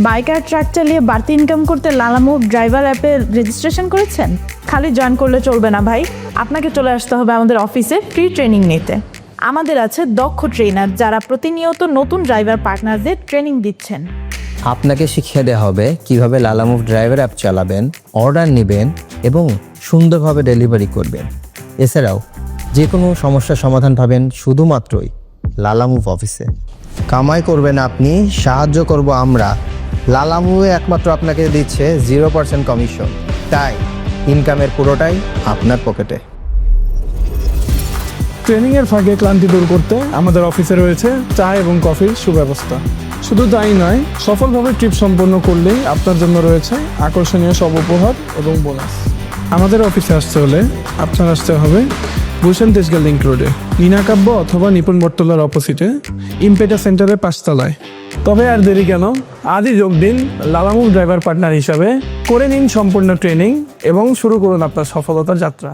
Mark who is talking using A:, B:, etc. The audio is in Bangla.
A: বাইক আর ট্রাক চালিয়ে বাড়তি ইনকাম করতে লালামুভ ড্রাইভার অ্যাপে রেজিস্ট্রেশন করেছেন? খালি জয়েন করলে চলবে না ভাই, আপনাকে চলে আসতে হবে আমাদের অফিসে ফ্রি ট্রেনিং নিতে। আমাদের আছে দক্ষ ট্রেনার যারা প্রতিনিয়ত নতুন ড্রাইভার পার্টনারদের ট্রেনিং দিচ্ছেন।
B: আপনাকে শিখিয়ে দেওয়া হবে কিভাবে লালামুভ ড্রাইভার অ্যাপ চালাবেন, অর্ডার নেবেন এবং সুন্দরভাবে ডেলিভারি করবেন। এছাড়াও যে কোনো সমস্যার সমাধান পাবেন শুধুমাত্রই লালামুভ অফিসে। কামাই করবেন আপনি, সাহায্য করব আমরা। লালামুভে একমাত্র আপনাকে দিচ্ছে 0% কমিশন, তাই ইনকামের পুরোটাই আপনার পকেটে।
C: ট্রেনিংয়ের ফাঁকে ক্লান্তি দূর করতে আমাদের অফিসে রয়েছে চা এবং কফির সুব্যবস্থা। শুধু তাই নয়, সফলভাবে ট্রিপ সম্পন্ন করলেই আপনার জন্য রয়েছে আকর্ষণীয় সব উপহার এবং বোনাস। আমাদের অফিসে আসতে হলে আপনার আসতে হবে গুলশান তেজগাঁ লিংক রোডে, নীনাকাব্য অথবা নিপুণ বটতলার অপোজিটে ইমপেটা সেন্টারের 5 তলায়। তবে আর দেরি কেন, আজই যোগ দিন লালামুভ ড্রাইভার পার্টনার হিসাবে, করে নিন সম্পূর্ণ ট্রেনিং এবং শুরু করুন আপনার সফলতার যাত্রা।